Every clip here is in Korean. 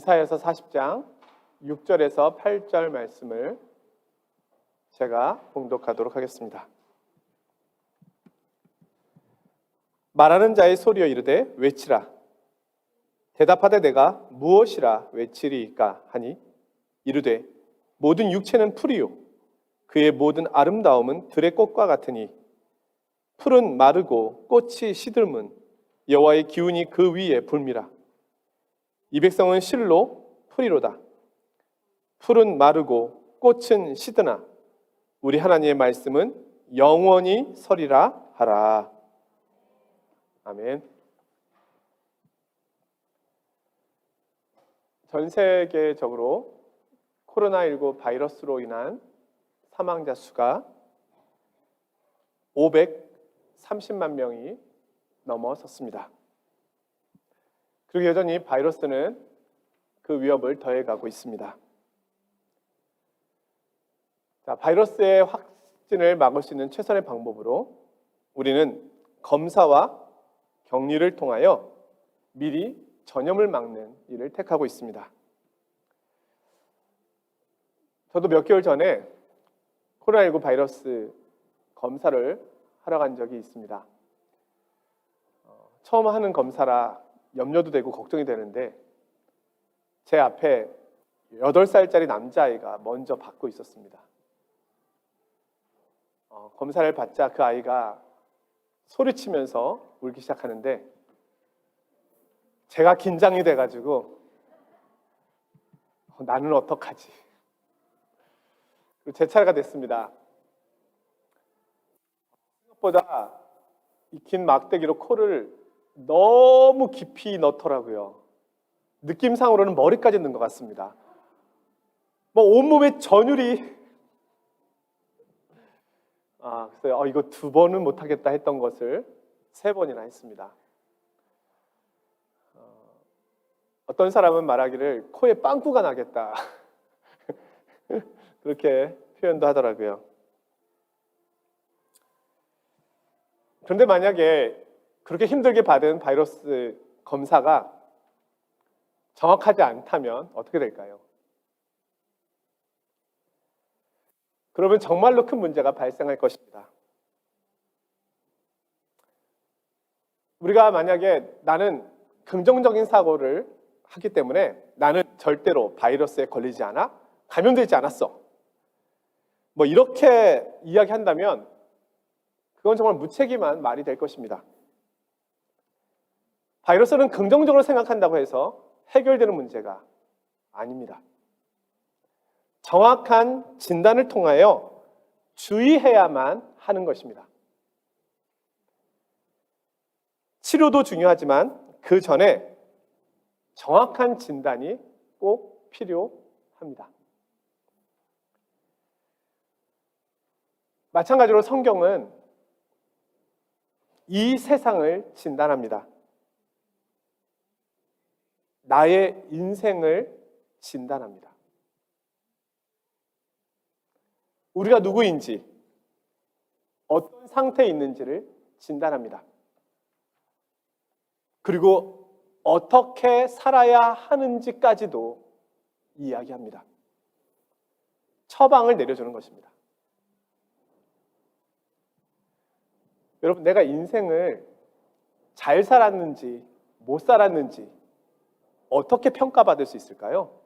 이사야서 40장 6절에서 8절 말씀을 제가 봉독하도록 하겠습니다. 말하는 자의 소리여 이르되 외치라. 대답하되 내가 무엇이라 외치리이까 하니 이르되 모든 육체는 풀이요 그의 모든 아름다움은 들의 꽃과 같으니 풀은 마르고 꽃이 시들문 여호와의 기운이 그 위에 불미라. 이 백성은 실로 풀이로다. 풀은 마르고 꽃은 시드나 우리 하나님의 말씀은 영원히 서리라 하라. 아멘. 전 세계적으로 코로나19 바이러스로 인한 사망자 수가 530만 명이 넘어섰습니다. 그리고 여전히 바이러스는 그 위협을 더해가고 있습니다. 자, 바이러스의 확진을 막을 수 있는 최선의 방법으로 우리는 검사와 격리를 통하여 미리 전염을 막는 일을 택하고 있습니다. 저도 몇 개월 전에 코로나19 바이러스 검사를 하러 간 적이 있습니다. 처음 하는 검사라 염려도 되고 걱정이 되는데 제 앞에 8살짜리 남자아이가 먼저 받고 있었습니다. 검사를 받자 그 아이가 소리치면서 울기 시작하는데 제가 긴장이 돼가지고 나는 어떡하지? 제 차례가 됐습니다. 생각보다 이 긴 막대기로 코를 너무 깊이 넣더라고요. 느낌상으로는 머리까지 넣은 것 같습니다. 온몸에 전율이 그래서 이거 2번은 못하겠다 했던 것을 3번이나 했습니다. 어떤 사람은 말하기를 코에 빵꾸가 나겠다 그렇게 표현도 하더라고요. 그런데 만약에 그렇게 힘들게 받은 바이러스 검사가 정확하지 않다면 어떻게 될까요? 그러면 정말로 큰 문제가 발생할 것입니다. 우리가 만약에 나는 긍정적인 사고를 하기 때문에 나는 절대로 바이러스에 걸리지 않아, 감염되지 않았어. 이렇게 이야기한다면 그건 정말 무책임한 말이 될 것입니다. 바이러스는 긍정적으로 생각한다고 해서 해결되는 문제가 아닙니다. 정확한 진단을 통하여 주의해야만 하는 것입니다. 치료도 중요하지만 그 전에 정확한 진단이 꼭 필요합니다. 마찬가지로 성경은 이 세상을 진단합니다. 나의 인생을 진단합니다. 우리가 누구인지, 어떤 상태에 있는지를 진단합니다. 그리고 어떻게 살아야 하는지까지도 이야기합니다. 처방을 내려주는 것입니다. 여러분, 내가 인생을 잘 살았는지 못 살았는지 어떻게 평가받을 수 있을까요?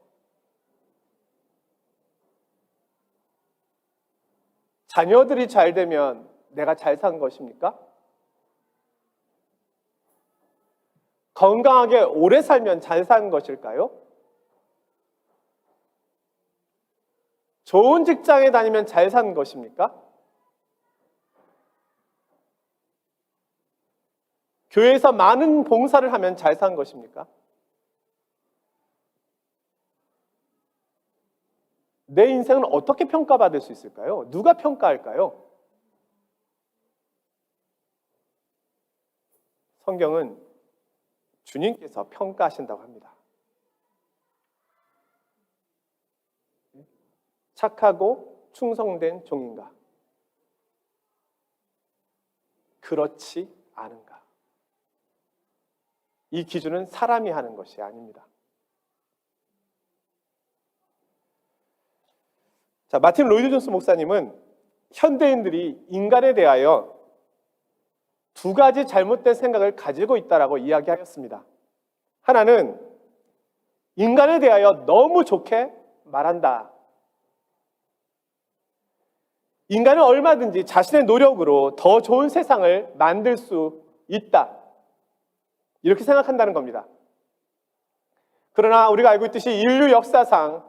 자녀들이 잘 되면 내가 잘 산 것입니까? 건강하게 오래 살면 잘 산 것일까요? 좋은 직장에 다니면 잘 산 것입니까? 교회에서 많은 봉사를 하면 잘 산 것입니까? 내 인생은 어떻게 평가받을 수 있을까요? 누가 평가할까요? 성경은 주님께서 평가하신다고 합니다. 착하고 충성된 종인가? 그렇지 않은가? 이 기준은 사람이 하는 것이 아닙니다. 자, 마틴 로이드 존스 목사님은 현대인들이 인간에 대하여 두 가지 잘못된 생각을 가지고 있다라고 이야기하였습니다. 하나는 인간에 대하여 너무 좋게 말한다. 인간은 얼마든지 자신의 노력으로 더 좋은 세상을 만들 수 있다. 이렇게 생각한다는 겁니다. 그러나 우리가 알고 있듯이 인류 역사상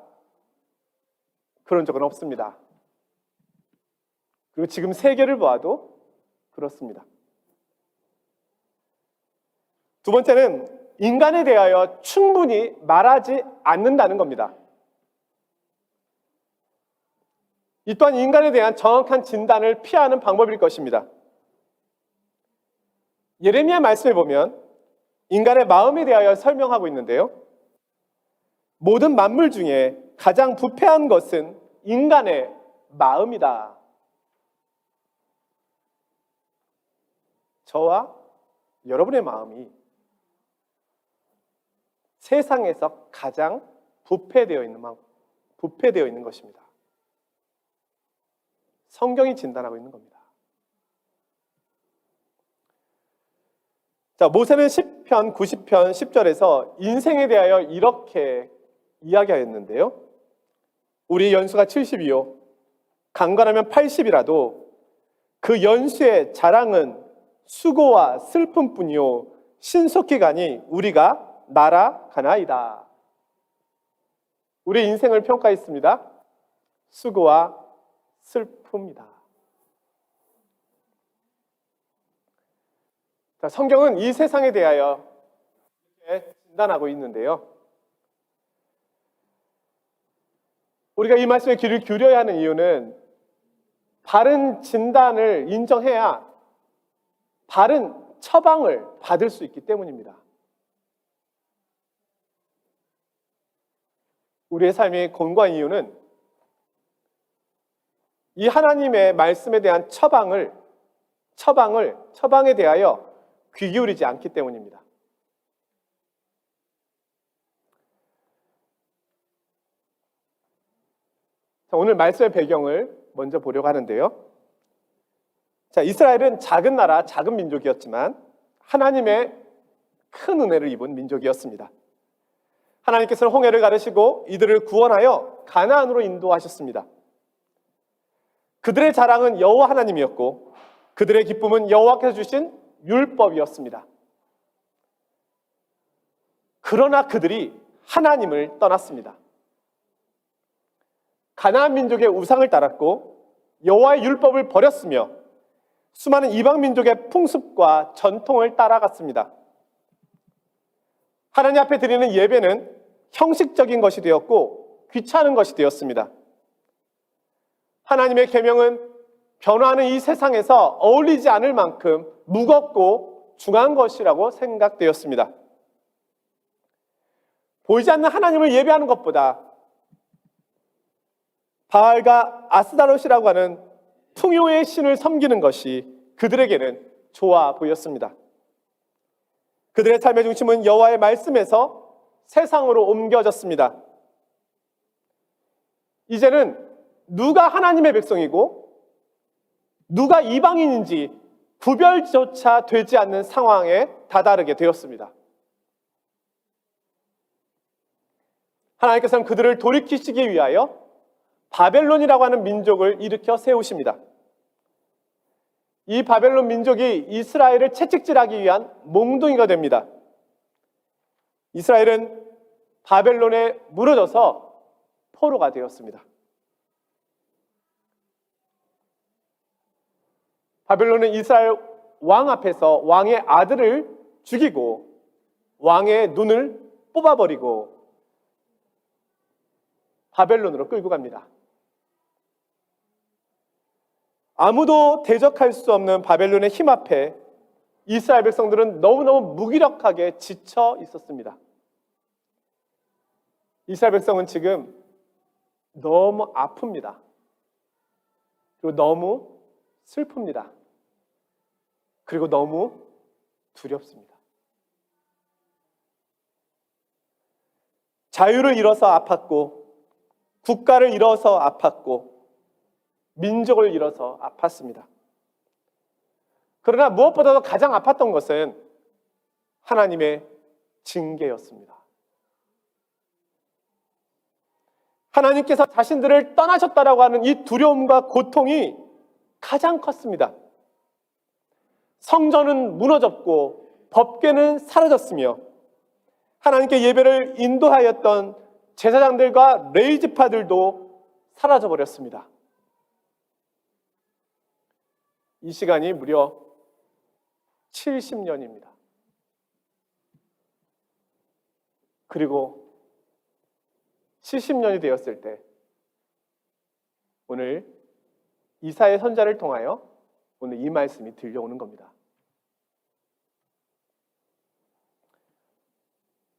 그런 적은 없습니다. 그리고 지금 세계를 보아도 그렇습니다. 두 번째는 인간에 대하여 충분히 말하지 않는다는 겁니다. 이 또한 인간에 대한 정확한 진단을 피하는 방법일 것입니다. 예레미야 말씀에 보면 인간의 마음에 대하여 설명하고 있는데요. 모든 만물 중에 가장 부패한 것은 인간의 마음이다. 저와 여러분의 마음이 세상에서 가장 부패되어 있는 것입니다. 성경이 진단하고 있는 겁니다. 자, 모세는 시편 90편 10절에서 인생에 대하여 이렇게 이야기하였는데요. 우리 연수가 70이요. 강건하면 80이라도 그 연수의 자랑은 수고와 슬픔뿐이요. 신속히 가니 우리가 날아가나이다. 우리 인생을 평가했습니다. 수고와 슬픔이다. 자, 성경은 이 세상에 대하여 이렇게 진단하고 있는데요. 우리가 이 말씀에 귀를 기울여야 하는 이유는 바른 진단을 인정해야 바른 처방을 받을 수 있기 때문입니다. 우리의 삶이 곤고한 이유는 이 하나님의 말씀에 대한 처방에 대하여 귀 기울이지 않기 때문입니다. 자, 오늘 말씀의 배경을 먼저 보려고 하는데요. 자, 이스라엘은 작은 나라, 작은 민족이었지만 하나님의 큰 은혜를 입은 민족이었습니다. 하나님께서는 홍해를 가르시고 이들을 구원하여 가나안으로 인도하셨습니다. 그들의 자랑은 여호와 하나님이었고 그들의 기쁨은 여호와께서 주신 율법이었습니다. 그러나 그들이 하나님을 떠났습니다. 가나안 민족의 우상을 따랐고 여호와의 율법을 버렸으며 수많은 이방 민족의 풍습과 전통을 따라갔습니다. 하나님 앞에 드리는 예배는 형식적인 것이 되었고 귀찮은 것이 되었습니다. 하나님의 계명은 변화하는 이 세상에서 어울리지 않을 만큼 무겁고 중한 것이라고 생각되었습니다. 보이지 않는 하나님을 예배하는 것보다 바알과 아스다롯이라고 하는 풍요의 신을 섬기는 것이 그들에게는 좋아 보였습니다. 그들의 삶의 중심은 여호와의 말씀에서 세상으로 옮겨졌습니다. 이제는 누가 하나님의 백성이고 누가 이방인인지 구별조차 되지 않는 상황에 다다르게 되었습니다. 하나님께서는 그들을 돌이키시기 위하여 바벨론이라고 하는 민족을 일으켜 세우십니다. 이 바벨론 민족이 이스라엘을 채찍질하기 위한 몽둥이가 됩니다. 이스라엘은 바벨론에 무너져서 포로가 되었습니다. 바벨론은 이스라엘 왕 앞에서 왕의 아들을 죽이고 왕의 눈을 뽑아버리고 바벨론으로 끌고 갑니다. 아무도 대적할 수 없는 바벨론의 힘 앞에 이스라엘 백성들은 너무너무 무기력하게 지쳐 있었습니다. 이스라엘 백성은 지금 너무 아픕니다. 그리고 너무 슬픕니다. 그리고 너무 두렵습니다. 자유를 잃어서 아팠고 국가를 잃어서 아팠고 민족을 잃어서 아팠습니다. 그러나 무엇보다도 가장 아팠던 것은 하나님의 징계였습니다. 하나님께서 자신들을 떠나셨다라고 하는 이 두려움과 고통이 가장 컸습니다. 성전은 무너졌고 법궤는 사라졌으며 하나님께 예배를 인도하였던 제사장들과 레위지파들도 사라져버렸습니다. 이 시간이 무려 70년입니다. 그리고 70년이 되었을 때 오늘 이사야 선지자를 통하여 오늘 이 말씀이 들려오는 겁니다.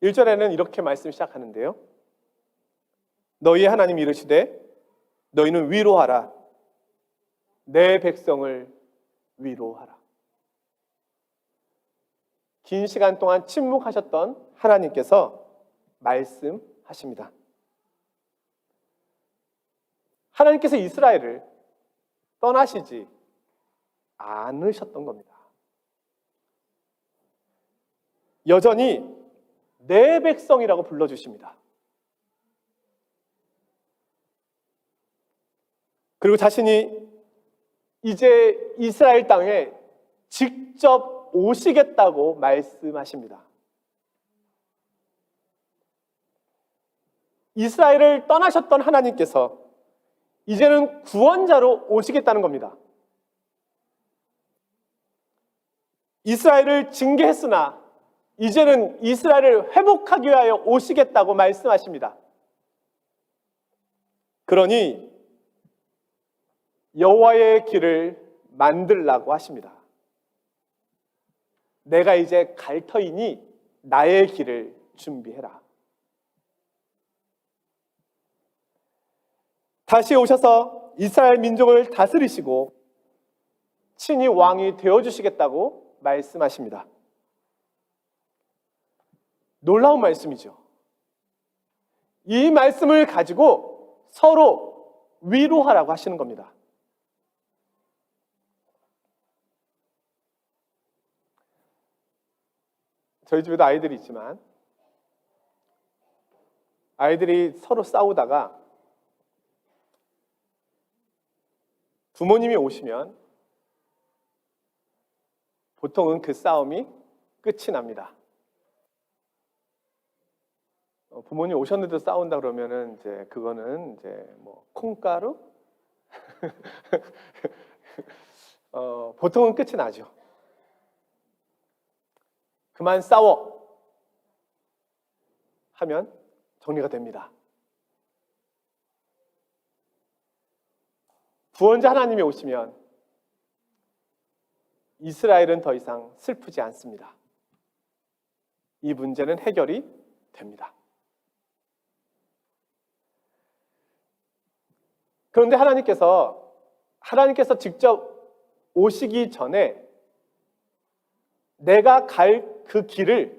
1절에는 이렇게 말씀 시작하는데요. 너희의 하나님 이르시되 너희는 위로하라. 내 백성을 위로하라. 긴 시간 동안 침묵하셨던 하나님께서 말씀하십니다. 하나님께서 이스라엘을 떠나시지 않으셨던 겁니다. 여전히 내 백성이라고 불러주십니다. 그리고 자신이 이제 이스라엘 땅에 직접 오시겠다고 말씀하십니다. 이스라엘을 떠나셨던 하나님께서 이제는 구원자로 오시겠다는 겁니다. 이스라엘을 징계했으나 이제는 이스라엘을 회복하기 위하여 오시겠다고 말씀하십니다. 그러니 여호와의 길을 만들라고 하십니다. 내가 이제 갈 터이니 나의 길을 준비해라. 다시 오셔서 이스라엘 민족을 다스리시고 친히 왕이 되어주시겠다고 말씀하십니다. 놀라운 말씀이죠. 이 말씀을 가지고 서로 위로하라고 하시는 겁니다. 저희 집에도 아이들이 있지만 아이들이 서로 싸우다가 부모님이 오시면 보통은 그 싸움이 끝이 납니다. 부모님 오셨는데도 싸운다 그러면은 이제 그거는 이제 뭐 콩가루 보통은 끝이 나죠. 그만 싸워 하면 정리가 됩니다. 구원자 하나님이 오시면 이스라엘은 더 이상 슬프지 않습니다. 이 문제는 해결이 됩니다. 그런데 하나님께서 직접 오시기 전에 내가 갈 그 길을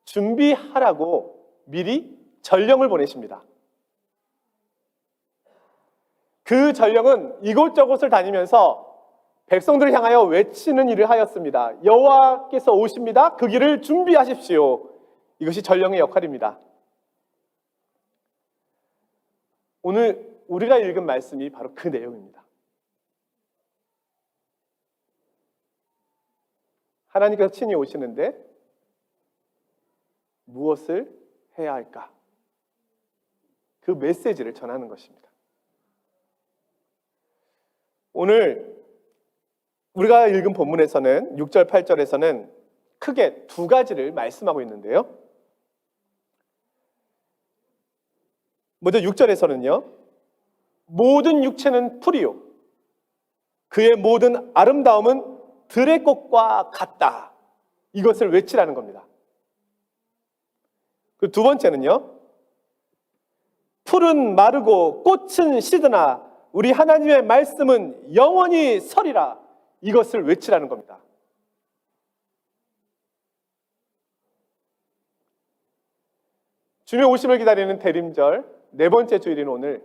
준비하라고 미리 전령을 보내십니다. 그 전령은 이곳저곳을 다니면서 백성들을 향하여 외치는 일을 하였습니다. 여호와께서 오십니다. 그 길을 준비하십시오. 이것이 전령의 역할입니다. 오늘 우리가 읽은 말씀이 바로 그 내용입니다. 하나님께서 친히 오시는데 무엇을 해야 할까? 그 메시지를 전하는 것입니다. 오늘 우리가 읽은 본문에서는 6절, 8절에서는 크게 두 가지를 말씀하고 있는데요. 먼저 6절에서는요. 모든 육체는 풀이요. 그의 모든 아름다움은 들의 꽃과 같다. 이것을 외치라는 겁니다. 그 두 번째는요. 풀은 마르고 꽃은 시드나 우리 하나님의 말씀은 영원히 서리라. 이것을 외치라는 겁니다. 주님의 오심을 기다리는 대림절 네 번째 주일인 오늘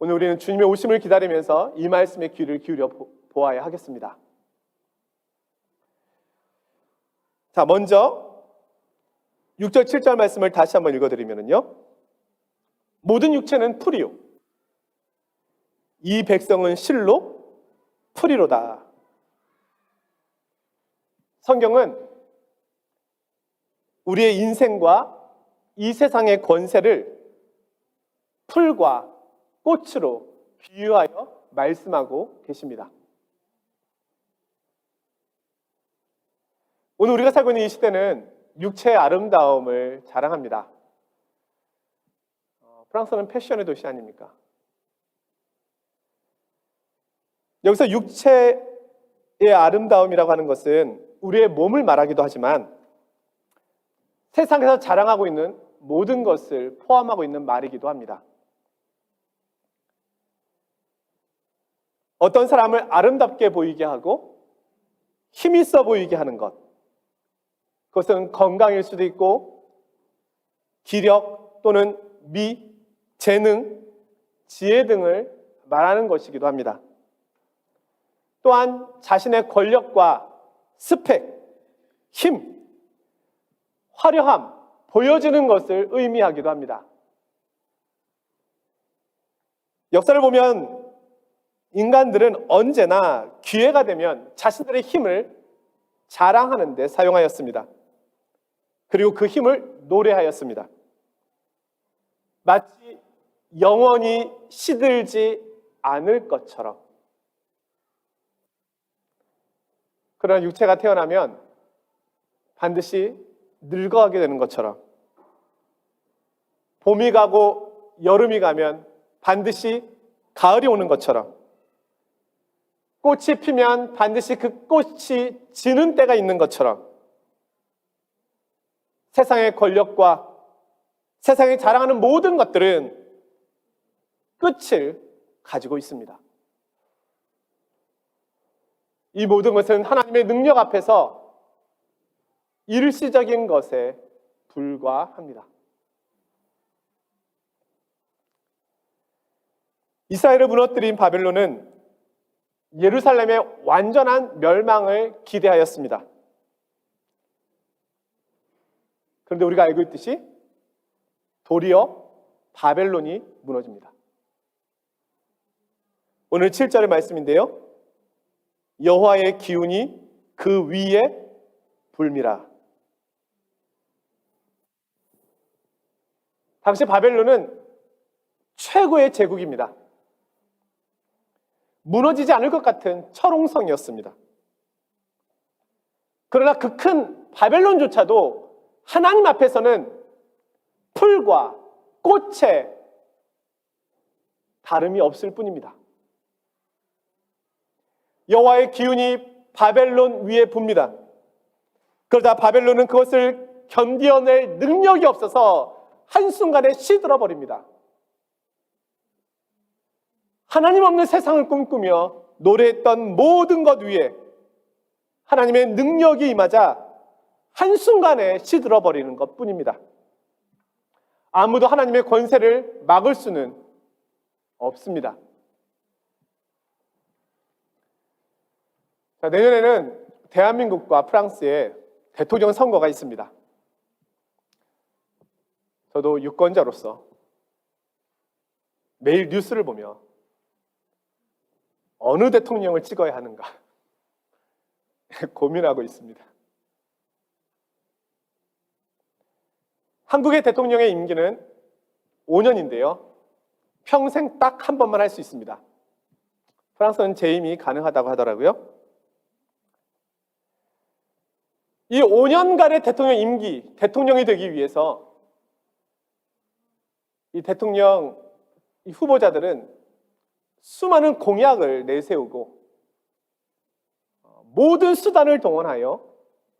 오늘 우리는 주님의 오심을 기다리면서 이 말씀에 귀를 기울여 보아야 하겠습니다. 자, 먼저 6절 7절 말씀을 다시 한번 읽어드리면요, 모든 육체는 풀이요 이 백성은 실로 풀이로다. 성경은 우리의 인생과 이 세상의 권세를 풀과 꽃으로 비유하여 말씀하고 계십니다. 오늘 우리가 살고 있는 이 시대는 육체의 아름다움을 자랑합니다. 프랑스는 패션의 도시 아닙니까? 여기서 육체의 아름다움이라고 하는 것은 우리의 몸을 말하기도 하지만 세상에서 자랑하고 있는 모든 것을 포함하고 있는 말이기도 합니다. 어떤 사람을 아름답게 보이게 하고 힘 있어 보이게 하는 것, 그것은 건강일 수도 있고 기력 또는 미, 재능, 지혜 등을 말하는 것이기도 합니다. 또한 자신의 권력과 스펙, 힘, 화려함, 보여지는 것을 의미하기도 합니다. 역사를 보면 인간들은 언제나 기회가 되면 자신들의 힘을 자랑하는 데 사용하였습니다. 그리고 그 힘을 노래하였습니다. 마치 영원히 시들지 않을 것처럼. 그러나 육체가 태어나면 반드시 늙어가게 되는 것처럼, 봄이 가고 여름이 가면 반드시 가을이 오는 것처럼, 꽃이 피면 반드시 그 꽃이 지는 때가 있는 것처럼, 세상의 권력과 세상에 자랑하는 모든 것들은 끝을 가지고 있습니다. 이 모든 것은 하나님의 능력 앞에서 일시적인 것에 불과합니다. 이스라엘을 무너뜨린 바벨론은 예루살렘의 완전한 멸망을 기대하였습니다. 그런데 우리가 알고 있듯이 도리어 바벨론이 무너집니다. 오늘 7절의 말씀인데요, 여호와의 기운이 그 위에 불미라. 당시 바벨론은 최고의 제국입니다. 무너지지 않을 것 같은 철옹성이었습니다. 그러나 그 큰 바벨론조차도 하나님 앞에서는 풀과 꽃에 다름이 없을 뿐입니다. 여호와의 기운이 바벨론 위에 붑니다. 그러다 바벨론은 그것을 견디어낼 능력이 없어서 한순간에 시들어 버립니다. 하나님 없는 세상을 꿈꾸며 노래했던 모든 것 위에 하나님의 능력이 임하자 한순간에 시들어 버리는 것 뿐입니다. 아무도 하나님의 권세를 막을 수는 없습니다. 자, 내년에는 대한민국과 프랑스에 대통령 선거가 있습니다. 저도 유권자로서 매일 뉴스를 보며 어느 대통령을 찍어야 하는가 고민하고 있습니다. 한국의 대통령의 임기는 5년인데요. 평생 딱 한 번만 할 수 있습니다. 프랑스는 재임이 가능하다고 하더라고요. 이 5년간의 대통령 임기, 대통령이 되기 위해서 이 대통령 이 후보자들은 수많은 공약을 내세우고 모든 수단을 동원하여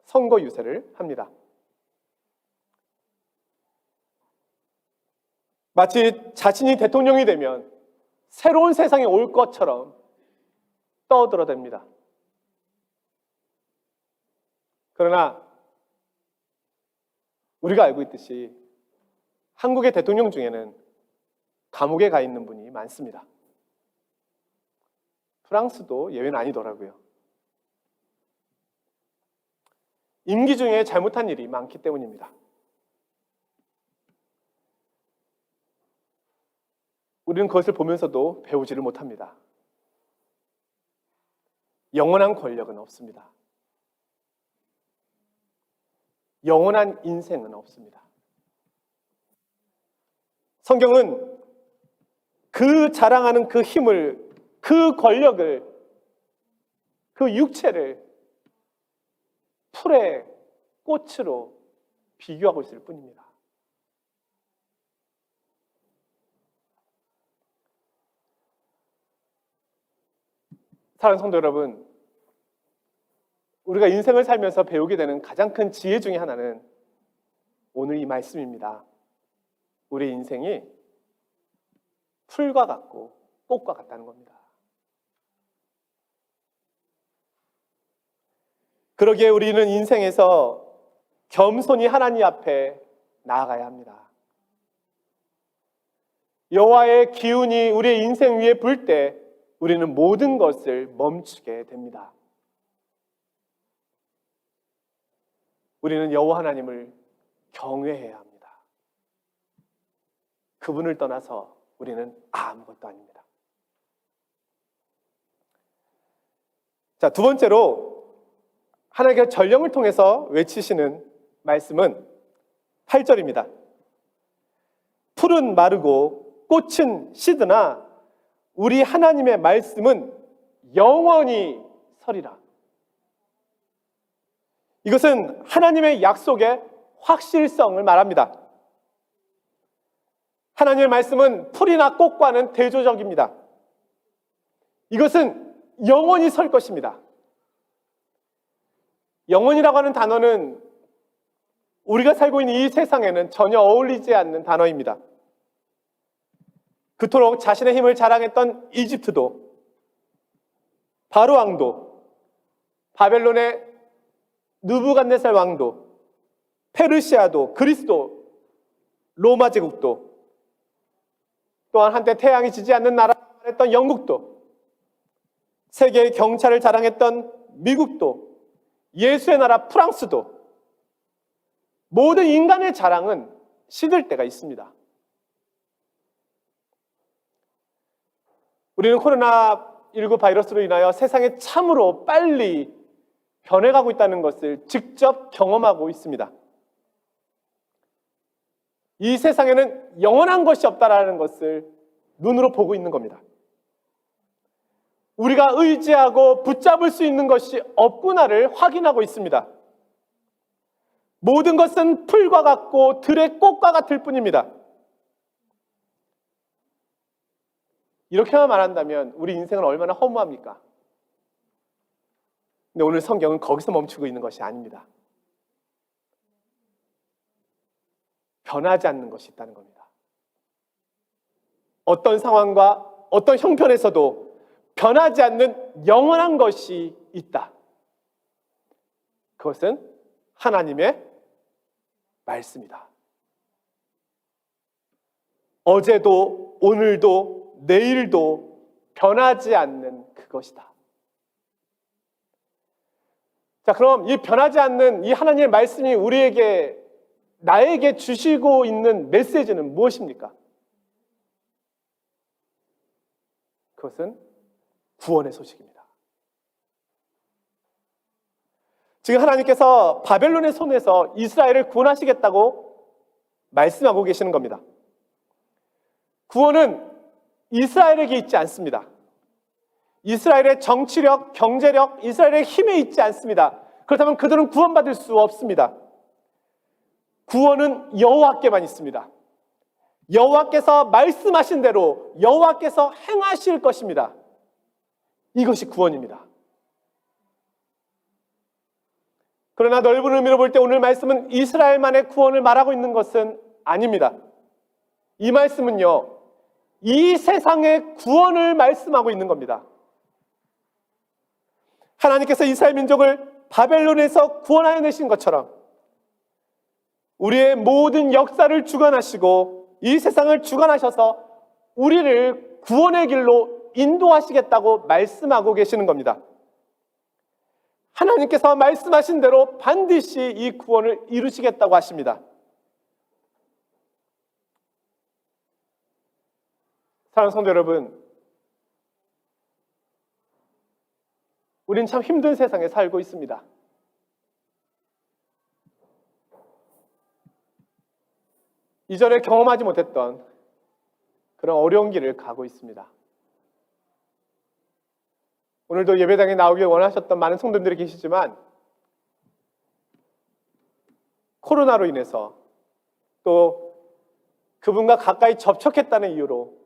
선거 유세를 합니다. 마치 자신이 대통령이 되면 새로운 세상이 올 것처럼 떠들어댑니다. 그러나 우리가 알고 있듯이 한국의 대통령 중에는 감옥에 가 있는 분이 많습니다. 프랑스도 예외는 아니더라고요. 임기 중에 잘못한 일이 많기 때문입니다. 우리는 그것을 보면서도 배우지를 못합니다. 영원한 권력은 없습니다. 영원한 인생은 없습니다. 성경은 그 자랑하는 그 힘을, 그 권력을, 그 육체를 풀의 꽃으로 비교하고 있을 뿐입니다. 사랑하는 성도 여러분, 우리가 인생을 살면서 배우게 되는 가장 큰 지혜 중에 하나는 오늘 이 말씀입니다. 우리 인생이 풀과 같고 꽃과 같다는 겁니다. 그러기에 우리는 인생에서 겸손히 하나님 앞에 나아가야 합니다. 여호와의 기운이 우리의 인생 위에 불 때 우리는 모든 것을 멈추게 됩니다. 우리는 여호와 하나님을 경외해야 합니다. 그분을 떠나서 우리는 아무것도 아닙니다. 자, 두 번째로 하나님께서 전령을 통해서 외치시는 말씀은 8절입니다. 풀은 마르고 꽃은 시드나 우리 하나님의 말씀은 영원히 서리라. 이것은 하나님의 약속의 확실성을 말합니다. 하나님의 말씀은 풀이나 꽃과는 대조적입니다. 이것은 영원히 설 것입니다. 영원이라고 하는 단어는 우리가 살고 있는 이 세상에는 전혀 어울리지 않는 단어입니다. 그토록 자신의 힘을 자랑했던 이집트도, 바로 왕도, 바벨론의 느부갓네살 왕도, 페르시아도, 그리스도, 로마 제국도, 또한 한때 태양이 지지 않는 나라를 했던 영국도, 세계의 경찰을 자랑했던 미국도, 예수의 나라 프랑스도, 모든 인간의 자랑은 시들 때가 있습니다. 우리는 코로나19 바이러스로 인하여 세상이 참으로 빨리 변해가고 있다는 것을 직접 경험하고 있습니다. 이 세상에는 영원한 것이 없다라는 것을 눈으로 보고 있는 겁니다. 우리가 의지하고 붙잡을 수 있는 것이 없구나를 확인하고 있습니다. 모든 것은 풀과 같고 들의 꽃과 같을 뿐입니다. 이렇게만 말한다면 우리 인생은 얼마나 허무합니까? 근데 오늘 성경은 거기서 멈추고 있는 것이 아닙니다. 변하지 않는 것이 있다는 겁니다. 어떤 상황과 어떤 형편에서도 변하지 않는 영원한 것이 있다. 그것은 하나님의 말씀이다. 어제도 오늘도 내일도 변하지 않는 그것이다. 자, 그럼 이 변하지 않는 이 하나님의 말씀이 우리에게, 나에게 주시고 있는 메시지는 무엇입니까? 그것은 구원의 소식입니다. 지금 하나님께서 바벨론의 손에서 이스라엘을 구원하시겠다고 말씀하고 계시는 겁니다. 구원은 이스라엘에게 있지 않습니다. 이스라엘의 정치력, 경제력, 이스라엘의 힘에 있지 않습니다. 그렇다면 그들은 구원받을 수 없습니다. 구원은 여호와께만 있습니다. 여호와께서 말씀하신 대로 여호와께서 행하실 것입니다. 이것이 구원입니다. 그러나 넓은 의미로 볼 때 오늘 말씀은 이스라엘만의 구원을 말하고 있는 것은 아닙니다. 이 말씀은요, 이 세상의 구원을 말씀하고 있는 겁니다. 하나님께서 이스라엘 민족을 바벨론에서 구원하여 내신 것처럼 우리의 모든 역사를 주관하시고 이 세상을 주관하셔서 우리를 구원의 길로 인도하시겠다고 말씀하고 계시는 겁니다. 하나님께서 말씀하신 대로 반드시 이 구원을 이루시겠다고 하십니다. 사랑하는 성도 여러분, 우린 참 힘든 세상에 살고 있습니다. 이전에 경험하지 못했던 그런 어려운 길을 가고 있습니다. 오늘도 예배당에 나오길 원하셨던 많은 성도들이 계시지만 코로나로 인해서 또 그분과 가까이 접촉했다는 이유로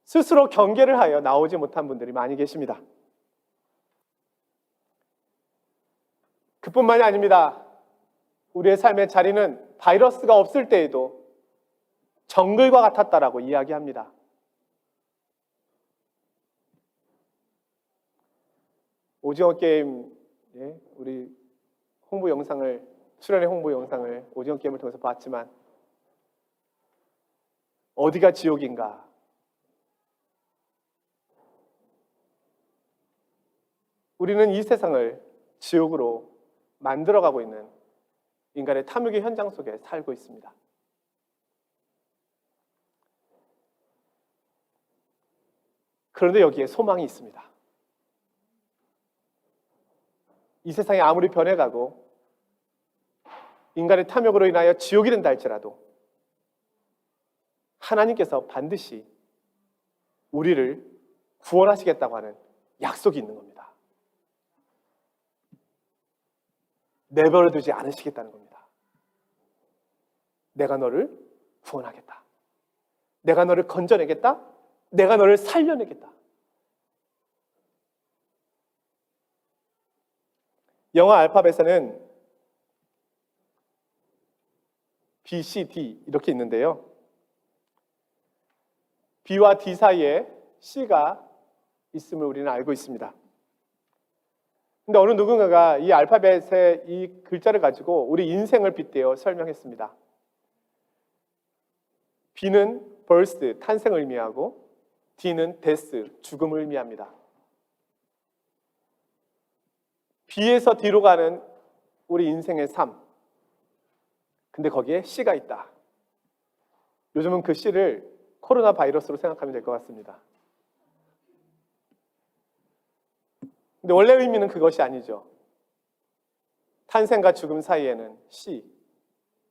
스스로 경계를 하여 나오지 못한 분들이 많이 계십니다. 그뿐만이 아닙니다. 우리의 삶의 자리는 바이러스가 없을 때에도 정글과 같았다라고 이야기합니다. 오징어 게임, 우리 출연의 홍보 영상을 오징어 게임을 통해서 봤지만 어디가 지옥인가? 우리는 이 세상을 지옥으로 만들어가고 있는 인간의 탐욕의 현장 속에 살고 있습니다. 그런데 여기에 소망이 있습니다. 이 세상이 아무리 변해가고 인간의 탐욕으로 인하여 지옥이 된다 할지라도 하나님께서 반드시 우리를 구원하시겠다고 하는 약속이 있는 겁니다. 내버려 두지 않으시겠다는 겁니다. 내가 너를 구원하겠다. 내가 너를 건져내겠다. 내가 너를 살려내겠다. 영어 알파벳에는 B, C, D 이렇게 있는데요. B와 D 사이에 C가 있음을 우리는 알고 있습니다. 근데 어느 누군가가 이 알파벳의 이 글자를 가지고 우리 인생을 빗대어 설명했습니다. B는 birth, 탄생을 의미하고 D는 death, 죽음을 의미합니다. B에서 D로 가는 우리 인생의 삶. 근데 거기에 C가 있다. 요즘은 그 C를 코로나 바이러스로 생각하면 될 것 같습니다. 근데 원래 의미는 그것이 아니죠. 탄생과 죽음 사이에는 C,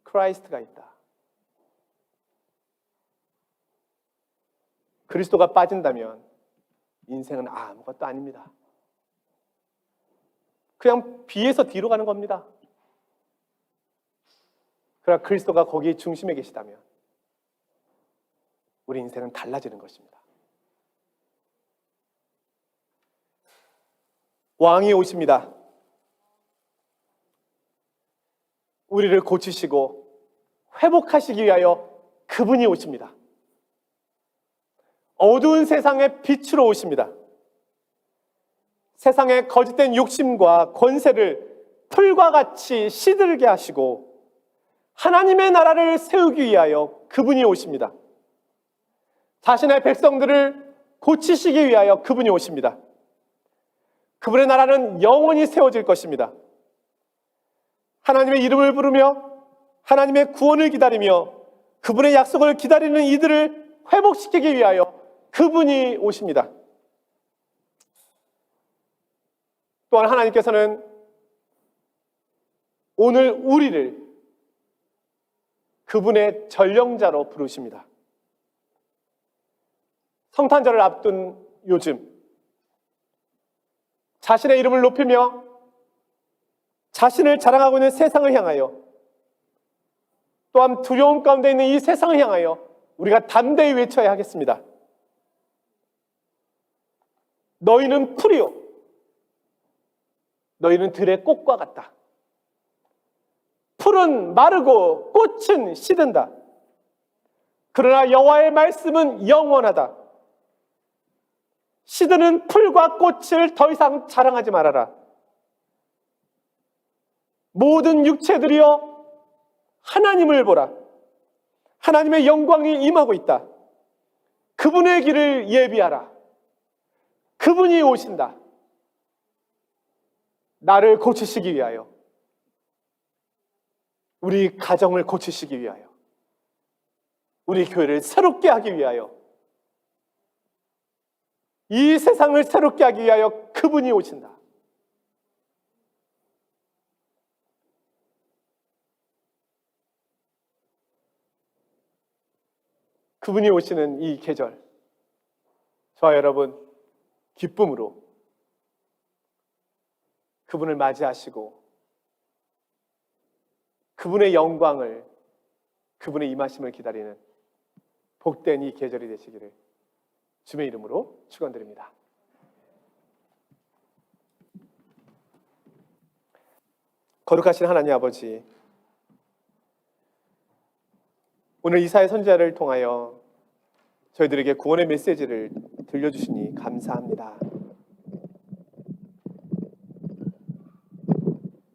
크라이스트가 있다. 그리스도가 빠진다면 인생은 아무것도 아닙니다. 그냥 B에서 D로 가는 겁니다. 그러나 그리스도가 거기 중심에 계시다면 우리 인생은 달라지는 것입니다. 왕이 오십니다. 우리를 고치시고 회복하시기 위하여 그분이 오십니다. 어두운 세상의 빛으로 오십니다. 세상의 거짓된 욕심과 권세를 풀과 같이 시들게 하시고 하나님의 나라를 세우기 위하여 그분이 오십니다. 자신의 백성들을 고치시기 위하여 그분이 오십니다. 그분의 나라는 영원히 세워질 것입니다. 하나님의 이름을 부르며 하나님의 구원을 기다리며 그분의 약속을 기다리는 이들을 회복시키기 위하여 그분이 오십니다. 또한 하나님께서는 오늘 우리를 그분의 전령자로 부르십니다. 성탄절을 앞둔 요즘 자신의 이름을 높이며 자신을 자랑하고 있는 세상을 향하여 또한 두려움 가운데 있는 이 세상을 향하여 우리가 담대히 외쳐야 하겠습니다. 너희는 풀이요 너희는 들의 꽃과 같다. 풀은 마르고 꽃은 시든다. 그러나 여호와의 말씀은 영원하다. 시드는 풀과 꽃을 더 이상 자랑하지 말아라. 모든 육체들이여 하나님을 보라. 하나님의 영광이 임하고 있다. 그분의 길을 예비하라. 그분이 오신다. 나를 고치시기 위하여, 우리 가정을 고치시기 위하여, 우리 교회를 새롭게 하기 위하여, 이 세상을 새롭게 하기 위하여 그분이 오신다. 그분이 오시는 이 계절, 저와 여러분 기쁨으로 그분을 맞이하시고 그분의 영광을, 그분의 임하심을 기다리는 복된 이 계절이 되시기를 주의 이름으로 축원드립니다. 거룩하신 하나님 아버지, 오늘 이사야 선지자를 통하여 저희들에게 구원의 메시지를 들려주시니 감사합니다.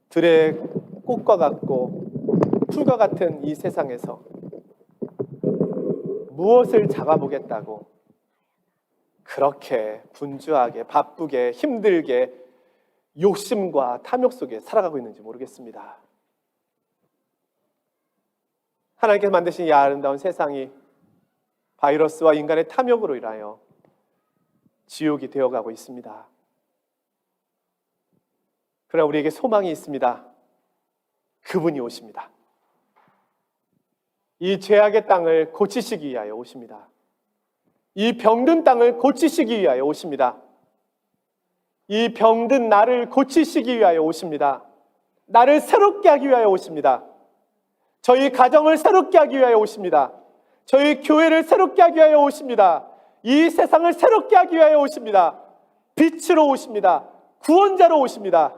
들의 꽃과 같고 풀과 같은 이 세상에서 무엇을 잡아보겠다고 그렇게 분주하게, 바쁘게, 힘들게 욕심과 탐욕 속에 살아가고 있는지 모르겠습니다. 하나님께서 만드신 이 아름다운 세상이 바이러스와 인간의 탐욕으로 인하여 지옥이 되어가고 있습니다. 그러나 우리에게 소망이 있습니다. 그분이 오십니다. 이 죄악의 땅을 고치시기 위하여 오십니다. 이 병든 땅을 고치시기 위하여 오십니다. 이 병든 나를 고치시기 위하여 오십니다. 나를 새롭게 하기 위하여 오십니다. 저희 가정을 새롭게 하기 위하여 오십니다. 저희 교회를 새롭게 하기 위하여 오십니다. 이 세상을 새롭게 하기 위하여 오십니다. 빛으로 오십니다. 구원자로 오십니다.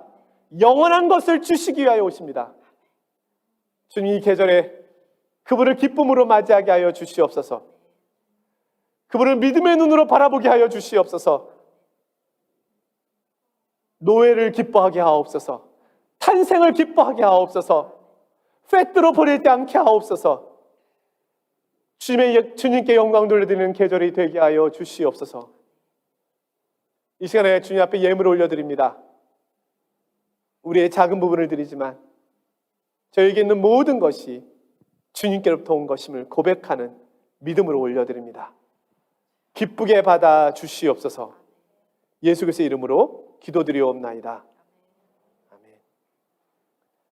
영원한 것을 주시기 위하여 오십니다. 주님, 이 계절에 그분을 기쁨으로 맞이하게 하여 주시옵소서. 그분을 믿음의 눈으로 바라보게 하여 주시옵소서. 노예를 기뻐하게 하옵소서. 탄생을 기뻐하게 하옵소서. 팻ጥ로 버리지 않게 하옵소서. 주님께 영광 돌려드리는 계절이 되게 하여 주시옵소서. 이 시간에 주님 앞에 예물을 올려드립니다. 우리의 작은 부분을 드리지만 저에게 있는 모든 것이 주님께로부터 온 것임을 고백하는 믿음으로 올려드립니다. 기쁘게 받아 주시옵소서. 예수 그리스도의 이름으로 기도드리옵나이다.